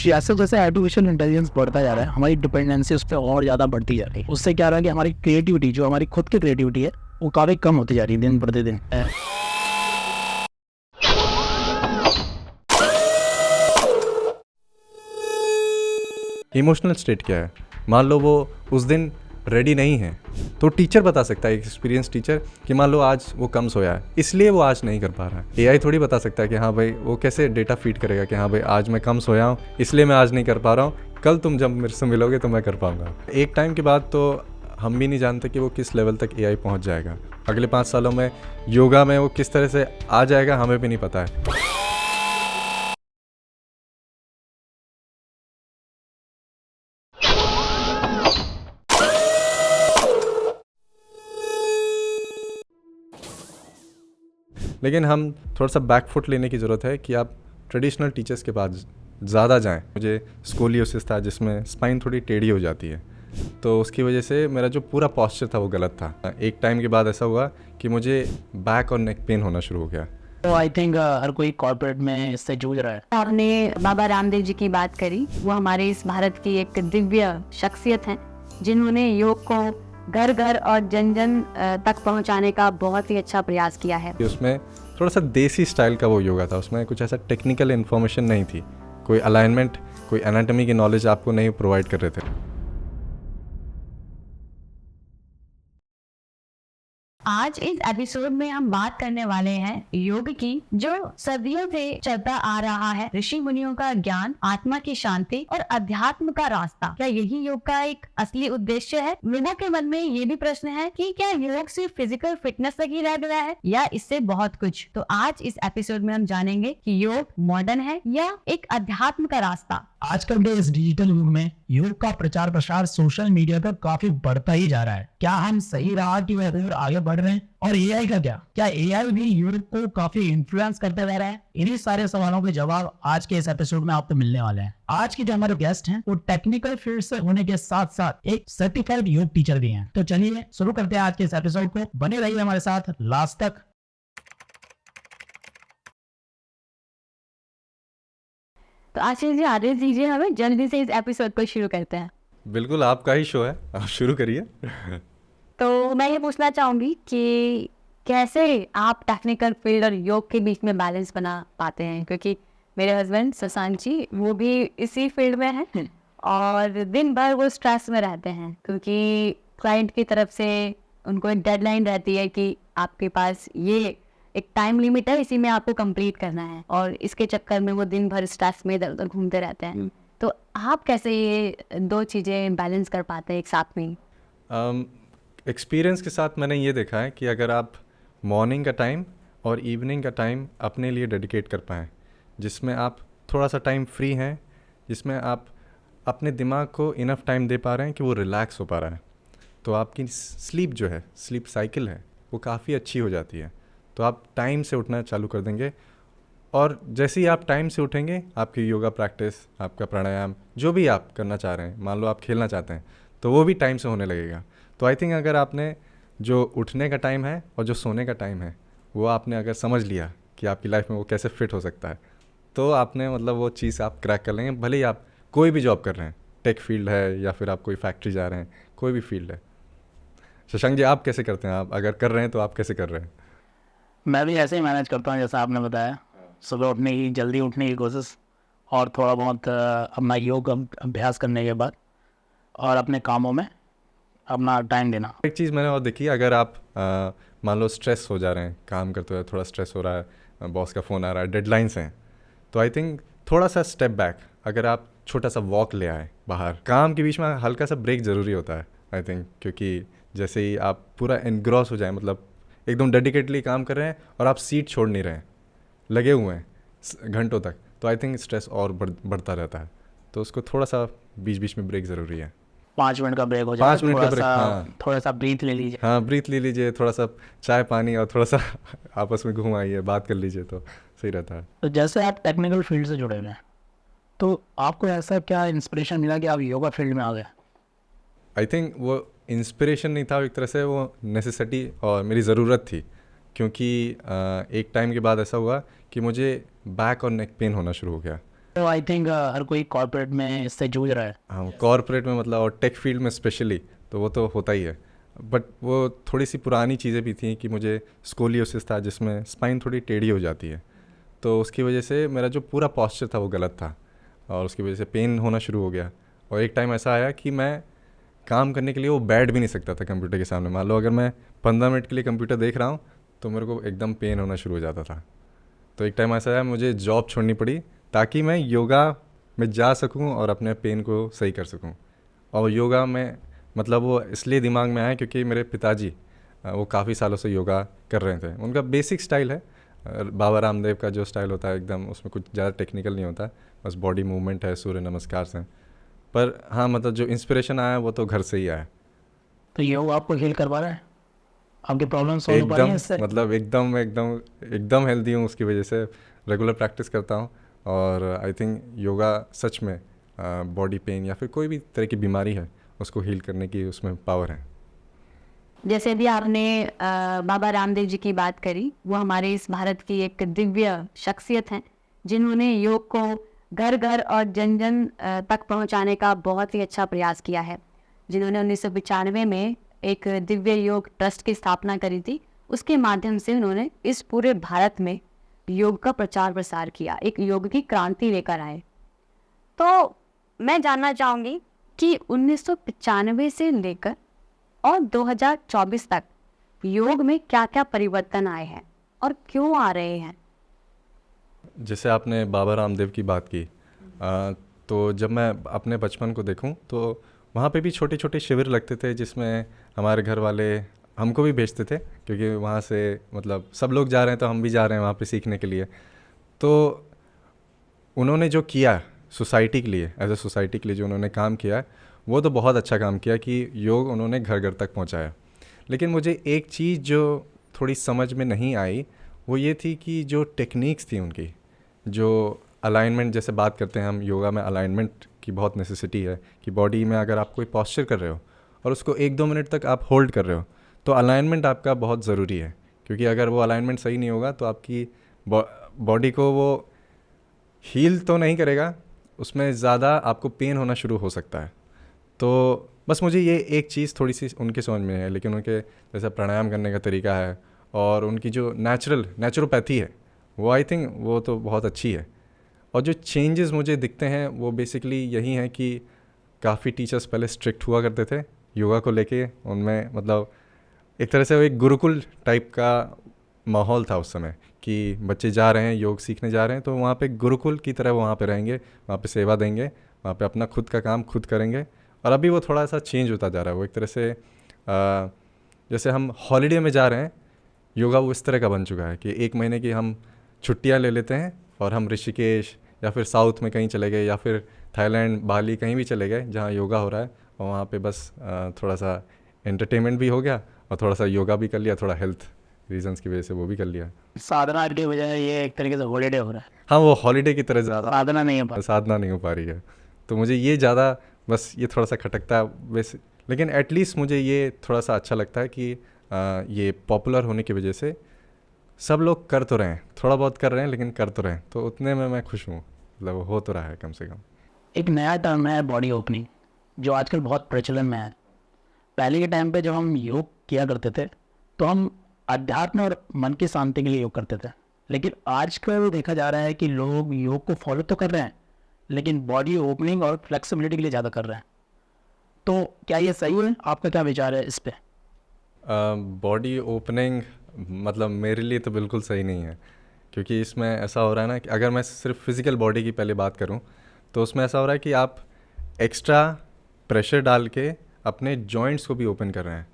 जैसे जैसे artificial intelligence बढ़ता जा रहा है, हमारी डिपेंडेंसी उस पर और ज़्यादा बढ़ती जा रही है। उससे क्या रहा है कि हमारी क्रिएटिविटी, जो हमारी खुद की क्रिएटिविटी है, वो काफ़ी कम होती जा रही है दिन प्रतिदिन। इमोशनल स्टेट क्या है? मान लो वो उस दिन रेडी नहीं है, तो टीचर बता सकता है, एक एक्सपीरियंस टीचर, कि मान लो आज वो कम सोया है इसलिए वो आज नहीं कर पा रहा है। एआई थोड़ी बता सकता है कि हाँ भाई, वो कैसे डेटा फीड करेगा कि हाँ भाई आज मैं कम सोया हूँ इसलिए मैं आज नहीं कर पा रहा हूँ, कल तुम जब मेरे से मिलोगे तो मैं कर पाऊँगा। एक टाइम के बाद तो हम भी नहीं जानते कि वो किस लेवल तक एआई पहुँच जाएगा। अगले 5 सालों में योगा में वो किस तरह से आ जाएगा हमें भी नहीं पता है। लेकिन हम थोड़ा सा बैकफुट लेने की ज़रूरत है कि आप ट्रेडिशनल टीचर्स के पास ज़्यादा जाएं। मुझे स्कोलियोसिस था जिसमें स्पाइन थोड़ी टेढ़ी हो जाती है, तो उसकी वजह से मेरा जो पूरा पॉस्चर था वो गलत था। एक टाइम के बाद ऐसा हुआ कि मुझे बैक और नेक पेन होना शुरू हो गया। तो आई थिंक हर कोई कॉर्पोरेट में इससे जूझ रहा है। आपने बाबा रामदेव जी की बात करी, वो हमारे इस भारत की एक दिव्य शख्सियत हैं जिन्होंने योग को घर घर और जन जन तक पहुंचाने का बहुत ही अच्छा प्रयास किया है। उसमें थोड़ा सा देसी स्टाइल का वो योगा था, उसमें कुछ ऐसा टेक्निकल इन्फॉर्मेशन नहीं थी, कोई अलाइनमेंट, कोई एनाटॉमी की नॉलेज आपको नहीं प्रोवाइड कर रहे थे। आज इस एपिसोड में हम बात करने वाले हैं योग की, जो सदियों से चलता आ रहा है। ऋषि मुनियों का ज्ञान, आत्मा की शांति और अध्यात्म का रास्ता। क्या यही योग का एक असली उद्देश्य है? लोगों के मन में ये भी प्रश्न है कि क्या योग सिर्फ फिजिकल फिटनेस तक ही रह गया है या इससे बहुत कुछ। तो आज इस एपिसोड में हम जानेंगे कि योग मॉडर्न है या एक अध्यात्म का रास्ता। आजकल के इस डिजिटल युग में योग का प्रचार प्रसार सोशल मीडिया पर काफी बढ़ता ही जा रहा है। क्या हम सही राह की ओर आगे बढ़ रहे हैं? और एआई का क्या एआई भी योग को काफी इन्फ्लुएंस करते रह रहा है? इन्हीं सारे सवालों के जवाब आज के इस एपिसोड में आपको मिलने वाले हैं। आज के जो हमारे गेस्ट हैं वो टेक्निकल फील्ड से होने के साथ साथ एक सर्टिफाइड योग टीचर भी हैं। तो चलिए शुरू करते हैं आज के इस एपिसोड को। बने रहिए हमारे साथ लास्ट तक। तो आशीष जी, आदेश दीजिए हमें, जल्दी से इस एपिसोड को शुरू करते हैं। बिल्कुल, आपका ही शो है, आप शुरू करिए। तो मैं ये पूछना चाहूंगी कि कैसे आप टेक्निकल फील्ड और योग के बीच में बैलेंस बना पाते हैं, क्योंकि मेरे हस्बैंड शशांक जी वो भी इसी फील्ड में हैं और दिन भर वो स्ट्रेस में रहते हैं क्योंकि क्लाइंट की तरफ से उनको एक डेडलाइन रहती है कि आपके पास ये एक टाइम लिमिट है, इसी में आपको कंप्लीट करना है, और इसके चक्कर में वो दिन भर स्ट्रेस में इधर उधर घूमते रहते हैं। तो आप कैसे ये दो चीज़ें बैलेंस कर पाते हैं एक साथ में? एक्सपीरियंस के साथ मैंने ये देखा है कि अगर आप मॉर्निंग का टाइम और इवनिंग का टाइम अपने लिए डेडिकेट कर पाएँ, जिसमें आप थोड़ा सा टाइम फ्री हैं, जिसमें आप अपने दिमाग को इनफ टाइम दे पा रहे हैं कि वो रिलैक्स हो पा रहा है, तो आपकी स्लीप जो है, स्लीप साइकिल है, वो काफ़ी अच्छी हो जाती है। तो आप टाइम से उठना चालू कर देंगे, और जैसे ही आप टाइम से उठेंगे, आपकी योगा प्रैक्टिस, आपका प्राणायाम, जो भी आप करना चाह रहे हैं, मान लो आप खेलना चाहते हैं, तो वो भी टाइम से होने लगेगा। तो आई थिंक अगर आपने जो उठने का टाइम है और जो सोने का टाइम है, वो आपने अगर समझ लिया कि आपकी लाइफ में वो कैसे फिट हो सकता है, तो आपने मतलब वो चीज़ आप क्रैक कर लेंगे। भले ही आप कोई भी जॉब कर रहे हैं, टेक फील्ड है या फिर आप कोई फैक्ट्री जा रहे हैं, कोई भी फील्ड है। शशांक जी, आप कैसे करते हैं? आप अगर कर रहे हैं तो आप कैसे कर रहे हैं? मैं भी ऐसे ही मैनेज करता हूँ जैसा आपने बताया। सुबह उठने की, जल्दी उठने की कोशिश, और थोड़ा बहुत अपना योग अभ्यास करने के बाद और अपने कामों में अपना टाइम देना। एक चीज़ मैंने और देखी, अगर आप मान लो स्ट्रेस हो जा रहे हैं, काम करते हुए थोड़ा स्ट्रेस हो रहा है, बॉस का फ़ोन आ रहा है, डेडलाइंस हैं, तो आई थिंक थोड़ा सा स्टेप बैक, अगर आप छोटा सा वॉक ले आए बाहर, काम के बीच में हल्का सा ब्रेक ज़रूरी होता है आई थिंक, क्योंकि जैसे ही आप पूरा एनग्रॉस हो जाए, मतलब एकदम डेडिकेटली काम कर रहे हैं और आप सीट छोड़ नहीं रहे हैं, लगे हुए हैं घंटों तक, तो आई थिंक स्ट्रेस और बढ़ता रहता है। तो उसको थोड़ा सा बीच बीच में ब्रेक ज़रूरी है। 5 मिनट का ब्रेक हो जाए, 5 मिनट का ब्रेक, हाँ, थोड़ा सा ब्रीथ ले लीजिए। हाँ, ब्रीथ ले लीजिए, थोड़ा सा चाय पानी और थोड़ा सा आपस में घूम आइए, बात कर लीजिए, तो सही रहता है। तो जैसे आप टेक्निकल फील्ड से जुड़े हुए हैं, तो आपको ऐसा क्या इंस्पिरेशन मिला कि आप योगा फील्ड में आ गए? आई थिंक वो इंस्पिरेशन नहीं था, एक तरह से वो नेसेसिटी और मेरी ज़रूरत थी, क्योंकि एक टाइम के बाद ऐसा हुआ कि मुझे बैक और नेक पेन होना शुरू हो गया। तो आई थिंक हर कोई कॉर्पोरेट में इससे जूझ रहा है। हाँ, कॉर्पोरेट में मतलब और टेक फील्ड में स्पेशली तो वो तो होता ही है। बट वो थोड़ी सी पुरानी चीज़ें भी थी कि मुझे स्कोलियोसिस था, जिसमें स्पाइन थोड़ी टेढ़ी हो जाती है, तो उसकी वजह से मेरा जो पूरा पॉस्चर था वो गलत था और उसकी वजह से पेन होना शुरू हो गया। और एक टाइम ऐसा आया कि मैं काम करने के लिए वो बैठ भी नहीं सकता था कंप्यूटर के सामने। मान लो अगर मैं 15 मिनट के लिए कंप्यूटर देख रहा हूँ तो मेरे को एकदम पेन होना शुरू हो जाता था। तो एक टाइम ऐसा आया मुझे जॉब छोड़नी पड़ी ताकि मैं योगा में जा सकूं और अपने पेन को सही कर सकूं। और योगा में मतलब वो इसलिए दिमाग में आया क्योंकि मेरे पिताजी वो काफ़ी सालों से योगा कर रहे थे। उनका बेसिक स्टाइल है बाबा रामदेव का जो स्टाइल होता है एकदम, उसमें कुछ ज़्यादा टेक्निकल नहीं होता, बस बॉडी मूवमेंट है, सूर्य नमस्कार से। पर हाँ, मतलब जो इंस्पिरेशन आया वो तो घर से ही आया। तो योगा आपको हील करवा रहा है, आपकी प्रॉब्लम सॉल्व हो पा रही है एकदम इससे? मतलब एकदम एकदम एकदम हेल्दी हूँ उसकी वजह से, रेगुलर प्रैक्टिस करता हूँ। और आई थिंक योगा सच में बॉडी पेन या फिर कोई भी तरह की बीमारी है उसको हील करने की उसमें पावर है। जैसे भी आपने बाबा रामदेव जी की बात करी, वो हमारे इस भारत की एक दिव्य शख्सियत हैं जिन्होंने योग को घर घर और जन जन तक पहुंचाने का बहुत ही अच्छा प्रयास किया है। जिन्होंने 1995 में एक दिव्य योग ट्रस्ट की स्थापना करी थी। उसके माध्यम से उन्होंने इस पूरे भारत में योग का प्रचार प्रसार किया, एक योग की क्रांति लेकर आए। तो मैं जानना चाहूँगी कि 1995 से लेकर और 2024 तक योग में क्या क्या परिवर्तन आए हैं और क्यों आ रहे हैं? जैसे आपने बाबा रामदेव की बात की, तो जब मैं अपने बचपन को देखूं तो वहाँ पे भी छोटे छोटे शिविर लगते थे जिसमें हमारे घर वाले हमको भी भेजते थे, क्योंकि वहाँ से मतलब सब लोग जा रहे हैं तो हम भी जा रहे हैं वहाँ पे सीखने के लिए। तो उन्होंने जो किया सोसाइटी के लिए, एज ए सोसाइटी के लिए जो उन्होंने काम किया, वो तो बहुत अच्छा काम किया कि योग उन्होंने घर घर तक पहुँचाया। लेकिन मुझे एक चीज़ जो थोड़ी समझ में नहीं आई वो ये थी कि जो टेक्निक्स थी उनकी, जो अलाइनमेंट, जैसे बात करते हैं हम योगा में अलाइनमेंट की बहुत नेसेसिटी है कि बॉडी में अगर आप कोई पॉस्चर कर रहे हो और उसको 1-2 मिनट तक आप होल्ड कर रहे हो तो अलाइनमेंट आपका बहुत ज़रूरी है। क्योंकि अगर वो अलाइनमेंट सही नहीं होगा तो आपकी बॉडी को वो हील तो नहीं करेगा, उसमें ज़्यादा आपको पेन होना शुरू हो सकता है। तो बस मुझे ये एक चीज़ थोड़ी सी उनके समझ में है, लेकिन उनके जैसे प्राणायाम करने का तरीका है और उनकी जो नेचुरोपैथी है वो आई थिंक वो तो बहुत अच्छी है। और जो चेंजेस मुझे दिखते हैं वो बेसिकली यही हैं कि काफ़ी टीचर्स पहले स्ट्रिक्ट हुआ करते थे योगा को लेके, उनमें मतलब एक तरह से वो एक गुरुकुल टाइप का माहौल था उस समय कि बच्चे जा रहे हैं योग सीखने जा रहे हैं तो वहाँ पे गुरुकुल की तरह वहाँ पे रहेंगे, वहाँ पे सेवा देंगे, वहाँ पे अपना खुद का काम खुद करेंगे। और अभी वो थोड़ा सा चेंज होता जा रहा है, वो एक तरह से जैसे हम हॉलीडे में जा रहे हैं, योगा वो इस तरह का बन चुका है कि 1 महीने की हम छुट्टियाँ ले लेते हैं और हम ऋषिकेश या फिर साउथ में कहीं चले गए या फिर थाईलैंड, बाली कहीं भी चले गए जहाँ योगा हो रहा है, और वहाँ पे बस थोड़ा सा एंटरटेनमेंट भी हो गया और थोड़ा सा योगा भी कर लिया, थोड़ा हेल्थ रीजंस की वजह से वो भी कर लिया। साधना की वजह ये एक तरीके से हॉलीडे हो रहा है। हाँ, वो हॉलीडे की तरह ज़्यादा साधना नहीं है, साधना नहीं हो पा रही है। तो मुझे ये ज़्यादा बस ये थोड़ा सा खटकता है वैसे, लेकिन एटलीस्ट मुझे ये थोड़ा सा अच्छा लगता है कि ये पॉपुलर होने की वजह से सब लोग कर तो रहे हैं, थोड़ा बहुत कर रहे हैं लेकिन कर तो रहे हैं, तो उतने में मैं खुश हूँ, मतलब हो तो रहा है कम से कम। एक नया टर्म है बॉडी ओपनिंग, जो आजकल बहुत प्रचलन में है। पहले के टाइम पे जब हम योग किया करते थे तो हम अध्यात्म और मन की शांति के लिए योग करते थे, लेकिन आजकल देखा जा रहा है कि लोग योग को फॉलो तो कर रहे हैं लेकिन बॉडी ओपनिंग और फ्लेक्सिबिलिटी के लिए ज़्यादा कर रहे हैं। तो क्या ये सही है? आपका क्या विचार है इस पे? बॉडी ओपनिंग मतलब मेरे लिए तो बिल्कुल सही नहीं है, क्योंकि इसमें ऐसा हो रहा है ना कि अगर मैं सिर्फ फिज़िकल बॉडी की पहले बात करूं तो उसमें ऐसा हो रहा है कि आप एक्स्ट्रा प्रेशर डाल के अपने जॉइंट्स को भी ओपन कर रहे हैं।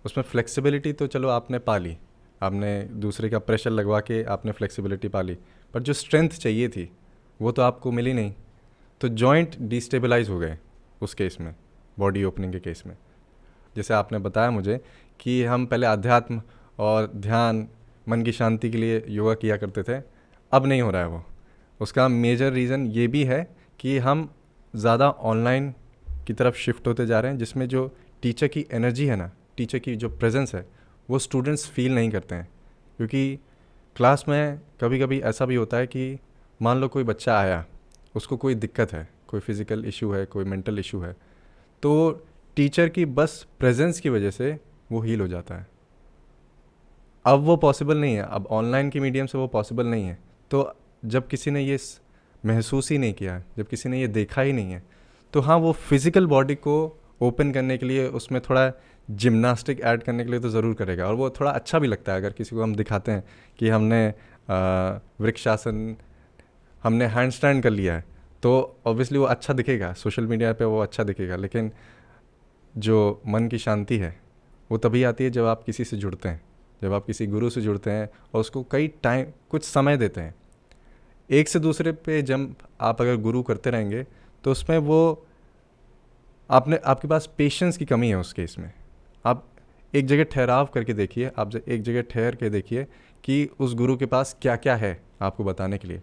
उसमें फ्लेक्सिबिलिटी तो चलो आपने पा ली, आपने दूसरे का प्रेशर लगवा के आपने फ्लेक्सिबिलिटी पा ली, पर जो स्ट्रेंथ चाहिए थी वो तो आपको मिली नहीं, तो जॉइंट डिस्टेबलाइज हो गए उस केस में, बॉडी ओपनिंग के केस में। जैसे आपने बताया मुझे कि हम पहले अध्यात्म और ध्यान, मन की शांति के लिए योगा किया करते थे, अब नहीं हो रहा है वो। उसका मेजर रीज़न ये भी है कि हम ज़्यादा ऑनलाइन की तरफ शिफ्ट होते जा रहे हैं, जिसमें जो टीचर की एनर्जी है ना, टीचर की जो प्रेजेंस है, वो स्टूडेंट्स फील नहीं करते हैं। क्योंकि क्लास में कभी कभी ऐसा भी होता है कि मान लो कोई बच्चा आया, उसको कोई दिक्कत है, कोई फिज़िकल इशू है, कोई मेंटल इशू है, तो टीचर की बस प्रेजेंस की वजह से वो हील हो जाता है। अब वो पॉसिबल नहीं है, अब ऑनलाइन के मीडियम से वो पॉसिबल नहीं है। तो जब किसी ने ये महसूस ही नहीं किया, जब किसी ने ये देखा ही नहीं है, तो हाँ, वो फिज़िकल बॉडी को ओपन करने के लिए उसमें थोड़ा जिम्नास्टिक ऐड करने के लिए तो ज़रूर करेगा, और वो थोड़ा अच्छा भी लगता है अगर किसी को हम दिखाते हैं कि हमने वृक्षासन, हमने हैंड स्टैंड कर लिया है, तो ऑब्वियसली वो अच्छा दिखेगा, सोशल मीडिया पे वो अच्छा दिखेगा। लेकिन जो मन की शांति है वो तभी आती है जब आप किसी से जुड़ते हैं, जब आप किसी गुरु से जुड़ते हैं और उसको कई टाइम, कुछ समय देते हैं। एक से दूसरे पे जब आप अगर गुरु करते रहेंगे तो उसमें वो आपके पास पेशेंस की कमी है उस केस में। आप एक जगह ठहराव करके देखिए, आप एक जगह ठहर के देखिए कि उस गुरु के पास क्या क्या है आपको बताने के लिए।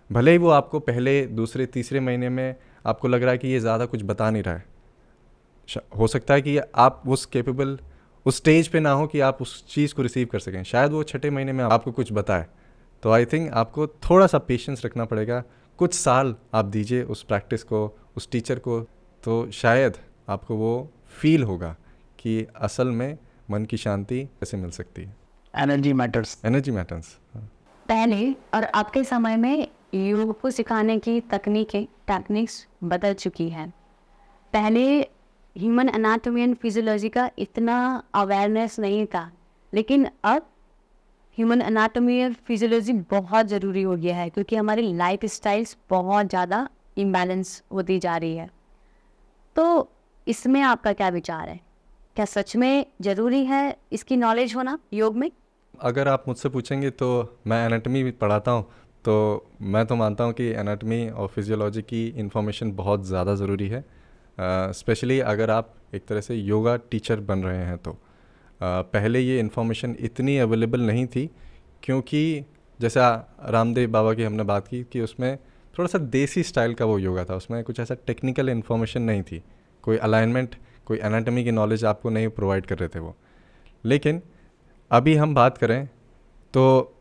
भले ही वो आपको पहले, दूसरे, तीसरे महीने में आपको लग रहा है कि ये ज़्यादा कुछ बता नहीं रहा है, हो सकता है कि आप उस स्टेज पे ना हो कि आप उस चीज़ को रिसीव कर सकें, शायद वो छठे महीने में आपको कुछ बताए। तो आई थिंक आपको थोड़ा सा पेशेंस रखना पड़ेगा, कुछ साल आप दीजिए उस प्रैक्टिस को, उस टीचर को, तो शायद आपको वो फील होगा कि असल में मन की शांति कैसे मिल सकती है। Energy matters. Energy matters. पहले और अब के समय में योग को सिखाने की टेक्निक्स बदल चुकी हैं। पहले ह्यूमन एनाटॉमी एंड फिजियोलॉजी का इतना अवेयरनेस नहीं था, लेकिन अब ह्यूमन एनाटॉमी और फिजियोलॉजी बहुत ज़रूरी हो गया है, क्योंकि हमारी लाइफ स्टाइल्स बहुत ज़्यादा इम्बैलेंस होती जा रही है। तो इसमें आपका क्या विचार है? क्या सच में ज़रूरी है इसकी नॉलेज होना योग में? अगर आप मुझसे पूछेंगे तो मैं एनाटॉमी भी पढ़ाता हूँ, तो मैं तो मानता हूँ कि एनाटॉमी और फिजियोलॉजी की इन्फॉर्मेशन बहुत ज़्यादा ज़रूरी है, स्पेशली अगर आप एक तरह से योगा टीचर बन रहे हैं तो। पहले ये इन्फॉर्मेशन इतनी अवेलेबल नहीं थी, क्योंकि जैसा रामदेव बाबा की हमने बात की कि उसमें थोड़ा सा देसी स्टाइल का वो योगा था, उसमें कुछ ऐसा टेक्निकल इन्फॉर्मेशन नहीं थी, कोई अलाइनमेंट, कोई एनाटॉमी की नॉलेज आपको नहीं प्रोवाइड कर रहे थे वो। लेकिन अभी हम बात करें तो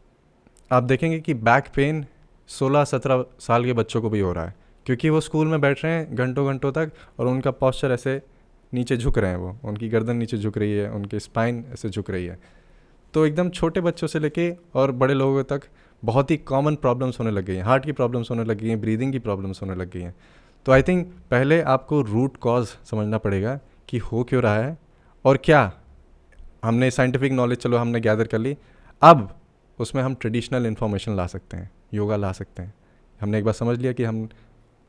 आप देखेंगे कि बैक पेन 16-17 साल के बच्चों को भी हो रहा है, क्योंकि वो स्कूल में बैठ रहे हैं घंटों घंटों तक और उनका पोस्चर ऐसे नीचे झुक रहे हैं, वो उनकी गर्दन नीचे झुक रही है, उनकी स्पाइन ऐसे झुक रही है। तो एकदम छोटे बच्चों से लेके और बड़े लोगों तक बहुत ही कॉमन प्रॉब्लम्स होने लग गई हैं, हार्ट की प्रॉब्लम्स होने लग गई हैं, ब्रीदिंग की प्रॉब्लम्स होने लग गई हैं। तो आई थिंक पहले आपको रूट कॉज समझना पड़ेगा कि हो क्यों रहा है, और क्या हमने साइंटिफिक नॉलेज चलो हमने गैदर कर ली, अब उसमें हम ट्रेडिशनल इन्फॉर्मेशन ला सकते हैं, योगा ला सकते हैं। हमने एक बार समझ लिया कि हम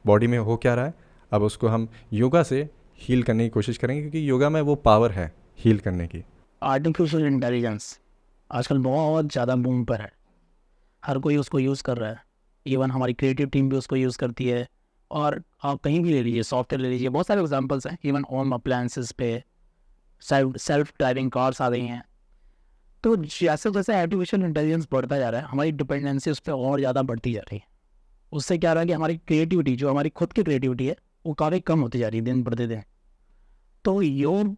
बॉडी में हो क्या रहा है, अब उसको हम योगा से हील करने की कोशिश करेंगे, क्योंकि योगा में वो पावर है हील करने की। आर्टिफिशियल इंटेलिजेंस आजकल बहुत ज़्यादा बूम पर है, हर कोई उसको यूज़ कर रहा है, इवन हमारी क्रिएटिव टीम भी उसको यूज़ करती है। और आप कहीं भी ले लीजिए, सॉफ्टवेयर ले लीजिए, बहुत सारे एग्जांपल्स हैं, इवन होम अप्लायंसेस पे सेल्फ ड्राइविंग कार्स आ गई हैं। तो जैसे जैसे आर्टिफिशियल इंटेलिजेंस बढ़ता जा रहा है, हमारी डिपेंडेंसी उस पर और ज़्यादा बढ़ती जा रही है। उससे क्या रहा है कि हमारी क्रिएटिविटी, जो हमारी खुद की क्रिएटिविटी है, वो काफ़ी कम होती जा रही है दिन प्रतिदिन। तो योग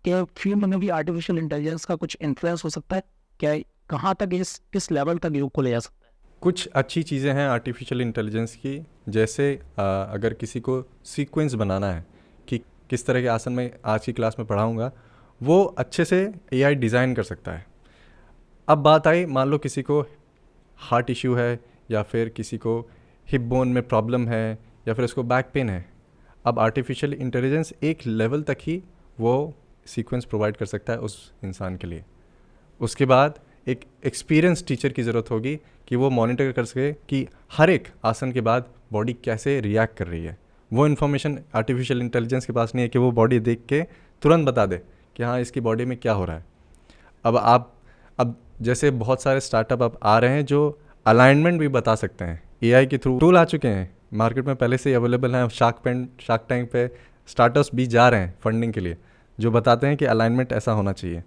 के फील्ड में भी आर्टिफिशियल इंटेलिजेंस का कुछ इन्फ्लुएंस हो सकता है क्या? कहाँ तक किस लेवल तक योग को ले जा सकता है? कुछ अच्छी चीज़ें हैं आर्टिफिशियल इंटेलिजेंस की, जैसे अगर किसी को सीक्वेंस बनाना है कि किस तरह के आसन में आज की क्लास में पढ़ाऊँगा, वो अच्छे से एआई डिज़ाइन कर सकता है। अब बात आई, मान लो किसी को हार्ट इश्यू है, या फिर किसी को हिप बोन में प्रॉब्लम है, या फिर उसको बैक पेन है। अब आर्टिफिशियल इंटेलिजेंस एक लेवल तक ही वो सीक्वेंस प्रोवाइड कर सकता है उस इंसान के लिए। उसके बाद एक एक्सपीरियंस टीचर की ज़रूरत होगी कि वो मॉनिटर कर सके कि हर एक आसन के बाद बॉडी कैसे रिएक्ट कर रही है। वो इन्फॉर्मेशन आर्टिफिशियल इंटेलिजेंस के पास नहीं है कि वो बॉडी देख के तुरंत बता दे कि हाँ इसकी बॉडी में क्या हो रहा है। अब जैसे बहुत सारे स्टार्टअप अब आ रहे हैं जो अलाइनमेंट भी बता सकते हैं, एआई के थ्रू टूल आ चुके हैं मार्केट में, पहले से अवेलेबल हैं। शार्क टैंक पे स्टार्टअप्स भी जा रहे हैं फंडिंग के लिए, जो बताते हैं कि अलाइनमेंट ऐसा होना चाहिए।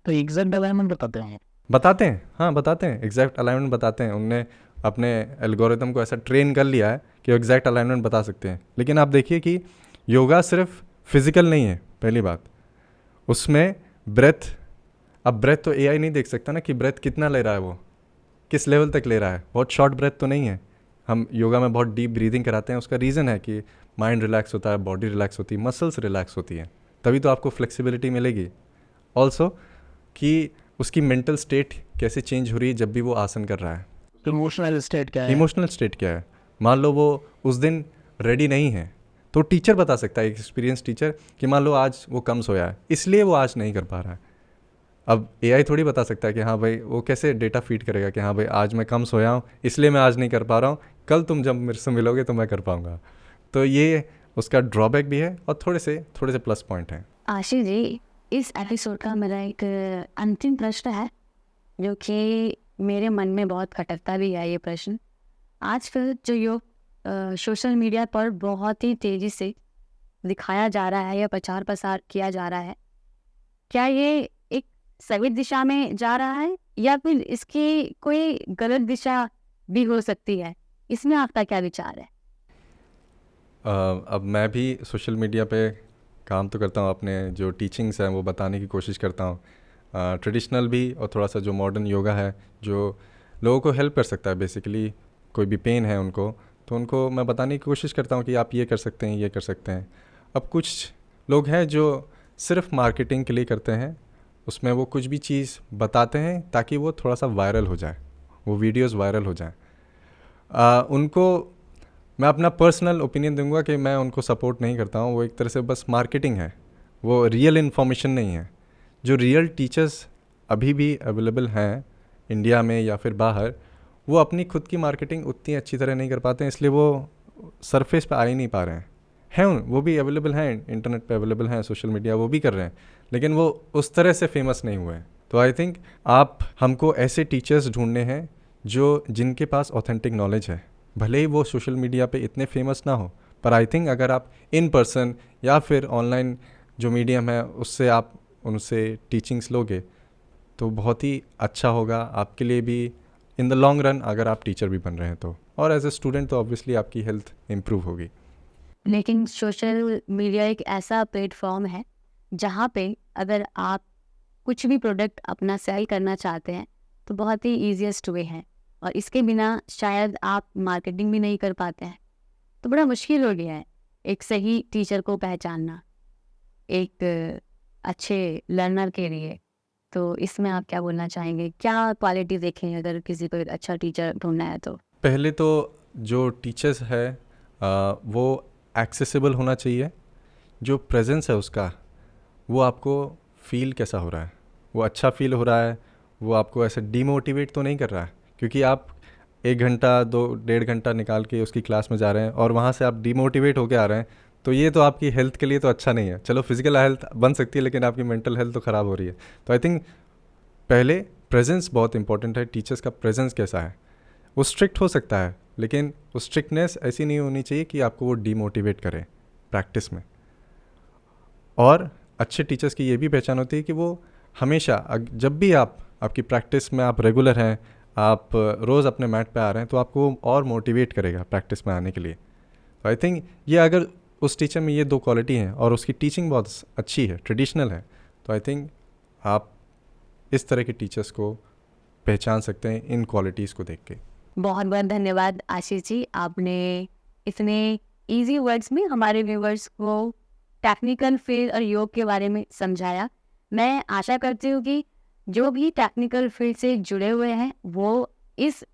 तो एग्जैक्ट अलाइनमेंट बताते हैं? बताते हैं, हाँ बताते हैं, एग्जैक्ट अलाइनमेंट बताते हैं। उनने अपने एल्गोरिदम को ऐसा ट्रेन कर लिया है कि वो एग्जैक्ट अलाइनमेंट बता सकते हैं। लेकिन आप देखिए कि योगा सिर्फ फिजिकल नहीं है, पहली बात, उसमें ब्रेथ, अब ब्रेथ तो एआई नहीं देख सकता ना कि ब्रेथ कितना ले रहा है, वो किस लेवल तक ले रहा है, बहुत शॉर्ट ब्रेथ तो नहीं है। हम योगा में बहुत डीप ब्रीदिंग कराते हैं, उसका रीज़न है कि माइंड रिलैक्स होता है, बॉडी रिलैक्स होती है, मसल्स रिलैक्स होती हैं, तभी तो आपको फ्लेक्सिबिलिटी मिलेगी। ऑल्सो कि उसकी मेंटल स्टेट कैसे चेंज हो रही है जब भी वो आसन कर रहा है, इमोशनल स्टेट क्या है? इमोशनल स्टेट क्या है। मान लो वो उस दिन रेडी नहीं है, तो टीचर बता सकता है, एक्सपीरियंस टीचर, कि मान लो आज वो कम सोया है इसलिए वो आज नहीं कर पा रहा है। अब एआई थोड़ी बता सकता है कि हाँ भाई, वो कैसे डेटा फीड करेगा कि हाँ भाई आज मैं कम सोया हूँ इसलिए मैं आज नहीं कर पा रहा हूँ, कल तुम जब मेरे से मिलोगे तो मैं कर पाऊँगा। तो ये उसका ड्रॉबैक भी है और थोड़े से प्लस पॉइंट हैं। आशीष जी, इस एपिसोड का मेरा एक अंतिम प्रश्न है जो कि मेरे मन में बहुत खटकता भी है। ये प्रश्न, आजकल जो योग सोशल मीडिया पर बहुत ही तेज़ी से दिखाया जा रहा है या प्रचार प्रसार किया जा रहा है, क्या ये एक सही दिशा में जा रहा है या फिर इसकी कोई गलत दिशा भी हो सकती है? इसमें आपका क्या विचार है? अब मैं भी सोशल मीडिया पे काम तो करता हूँ, अपने जो टीचिंग्स हैं वो बताने की कोशिश करता हूँ, ट्रेडिशनल भी और थोड़ा सा जो मॉडर्न योगा है जो लोगों को हेल्प कर सकता है। बेसिकली कोई भी पेन है उनको, तो उनको मैं बताने की कोशिश करता हूँ कि आप ये कर सकते हैं, ये कर सकते हैं। अब कुछ लोग हैं जो सिर्फ मार्केटिंग के लिए करते हैं, उसमें वो कुछ भी चीज़ बताते हैं ताकि वो थोड़ा सा वायरल हो जाए, वो वीडियोस वायरल हो जाएं। उनको मैं अपना पर्सनल ओपिनियन दूंगा कि मैं उनको सपोर्ट नहीं करता हूँ। वो एक तरह से बस मार्केटिंग है, वो रियल इन्फॉर्मेशन नहीं है। जो रियल टीचर्स अभी भी अवेलेबल हैं इंडिया में या फिर बाहर, वो अपनी खुद की मार्केटिंग उतनी अच्छी तरह नहीं कर पाते हैं, इसलिए वो सरफेस पे आ ही नहीं पा रहे हैं। वो भी अवेलेबल हैं, इंटरनेट पे अवेलेबल हैं, सोशल मीडिया वो भी कर रहे हैं, लेकिन वो उस तरह से फेमस नहीं हुए हैं। तो आई थिंक हमको ऐसे टीचर्स ढूंढने हैं जो जिनके पास ऑथेंटिक नॉलेज है, भले ही वो सोशल मीडिया पे इतने फेमस ना हो, पर आई थिंक अगर आप इन पर्सन या फिर ऑनलाइन जो मीडियम है उससे आप उनसे टीचिंग्स लोगे तो बहुत ही अच्छा होगा आपके लिए भी इन द लॉन्ग रन, अगर आप टीचर भी बन रहे हैं तो। और एज ए स्टूडेंट तो ऑब्वियसली आपकी हेल्थ इम्प्रूव होगी। लेकिन सोशल मीडिया एक ऐसा प्लेटफॉर्म है जहाँ पे अगर आप कुछ भी प्रोडक्ट अपना सेल करना चाहते हैं तो बहुत ही ईजीएस्ट वे है, और इसके बिना शायद आप मार्केटिंग भी नहीं कर पाते हैं। तो बड़ा मुश्किल हो गया है एक सही टीचर को पहचानना एक अच्छे लर्नर के लिए। तो इसमें आप क्या बोलना चाहेंगे? क्या क्वालिटी देखें अगर किसी को एक अच्छा टीचर ढूंढना है तो? पहले तो जो टीचर्स है वो एक्सेसिबल होना चाहिए। जो प्रेजेंस है उसका, वो आपको फील कैसा हो रहा है, वो अच्छा फील हो रहा है, वो आपको ऐसे डीमोटिवेट तो नहीं कर रहा है। क्योंकि आप 1 घंटा 2-1.5 घंटा निकाल के उसकी क्लास में जा रहे हैं और वहाँ से आप डीमोटिवेट होके आ रहे हैं, तो ये तो आपकी हेल्थ के लिए तो अच्छा नहीं है। चलो फिजिकल हेल्थ बन सकती है, लेकिन आपकी मेंटल हेल्थ तो ख़राब हो रही है। तो आई थिंक पहले प्रेजेंस बहुत इंपॉर्टेंट है। टीचर्स का प्रेजेंस कैसा है, वो स्ट्रिक्ट हो सकता है, लेकिन वो स्ट्रिक्टनेस ऐसी नहीं होनी चाहिए कि आपको वो डीमोटिवेट करे प्रैक्टिस में। और अच्छे टीचर्स की ये भी पहचान होती है कि वो हमेशा जब भी आपकी प्रैक्टिस में आप रेगुलर हैं, आप रोज़ अपने मैट पे आ रहे हैं, तो आपको वो और मोटिवेट करेगा प्रैक्टिस में आने के लिए। तो आई थिंक ये अगर उस टीचर में ये 2 क्वालिटी हैं और उसकी टीचिंग बहुत अच्छी है, ट्रेडिशनल है, तो आई थिंक आप इस तरह के टीचर्स को पहचान सकते हैं इन क्वालिटीज़ को देख के। बहुत बहुत धन्यवाद आशीष जी, आपने इतने इजी वर्ड्स में हमारे व्यूवर्स को टेक्निकल फील्ड और योग के बारे में समझाया। मैं आशा करती हूँ कि जो भी टेक्निकल फील्ड से जुड़े हुए हैं वो इस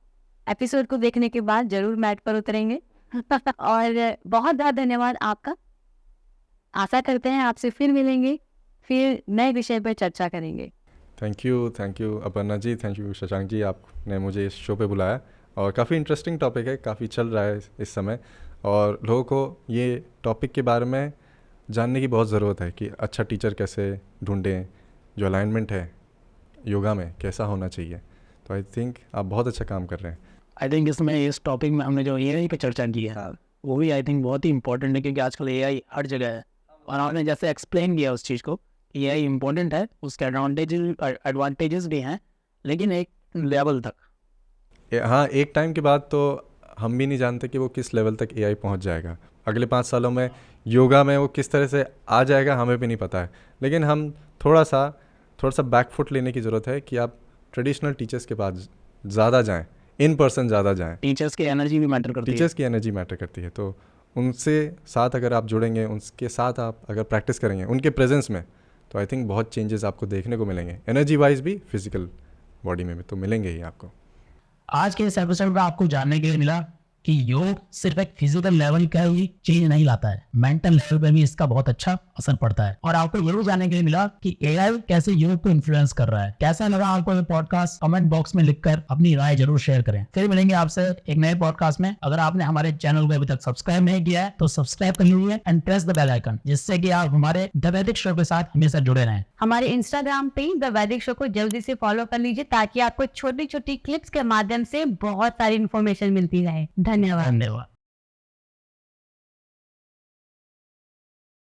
एपिसोड को देखने के बाद ज़रूर मैट पर उतरेंगे। और बहुत बहुत धन्यवाद आपका। आशा करते हैं आपसे फिर मिलेंगे, फिर नए विषय पर चर्चा करेंगे। Thank you Aparna ji, thank you Shashank ji, आपने मुझे इस शो पे बुलाया। और काफ़ी इंटरेस्टिंग टॉपिक है, काफ़ी चल रहा है इस समय, और लोगों को ये टॉपिक के बारे में जानने की बहुत ज़रूरत है कि अच्छा टीचर कैसे ढूंढें, जो अलाइनमेंट है योगा में कैसा होना चाहिए। तो आई थिंक आप बहुत अच्छा काम कर रहे हैं। आई थिंक इस टॉपिक में हमने जो एआई पे चर्चा की है वो भी आई थिंक बहुत ही इंपॉर्टेंट है, क्योंकि आजकल एआई हर जगह है। और आपने जैसे एक्सप्लेन किया उस चीज़ को, एआई इम्पोर्टेंट है, उसके एडवांटेजेस भी हैं, लेकिन एक लेवल तक। हाँ, एक टाइम के बाद तो हम भी नहीं जानते कि वो किस लेवल तक एआई पहुंच जाएगा। अगले 5 सालों में योगा में वो किस तरह से आ जाएगा हमें भी नहीं पता है। लेकिन हम थोड़ा सा बैकफुट लेने की ज़रूरत है कि आप ट्रेडिशनल टीचर्स के पास ज़्यादा जाएं, इन पर्सन ज़्यादा जाएं। टीचर्स की एनर्जी भी मैटर करती है। टीचर्स की एनर्जी मैटर करती है, तो उनसे साथ अगर आप जुड़ेंगे, उनके साथ आप अगर प्रैक्टिस करेंगे उनके प्रेजेंस में, तो आई थिंक बहुत चेंजेस आपको देखने को मिलेंगे, एनर्जी वाइज भी, फिजिकल बॉडी में भी तो मिलेंगे ही आपको। आज के इस एपिसोड में आपको जानने के लिए मिला कि योग सिर्फ एक फिजिकल लेवल का ही चेंज नहीं लाता है, मेंटल लेवल पे भी इसका बहुत अच्छा असर पड़ता है। और आपको ये भी जानने के लिए मिला कि एआई कैसे योग को इन्फ्लुएंस कर रहा है। कैसा लगा आपको ये पॉडकास्ट? कमेंट बॉक्स में लिखकर अपनी राय जरूर शेयर करें। फिर मिलेंगे आपसे एक नए पॉडकास्ट में। अगर आपने हमारे चैनल को अभी तक सब्सक्राइब नहीं किया है तो सब्सक्राइब कर लीजिए and press the bell icon, जिससे कि आप हमारे द वैदिक शो के साथ हमेशा जुड़े रहें। हमारे इंस्टाग्राम पे द वैदिक शो को जल्दी से फॉलो कर लीजिए ताकि आपको छोटी छोटी क्लिप्स के माध्यम से बहुत सारी इन्फॉर्मेशन मिलती रहे। धन्यवाद। धन्यवाद।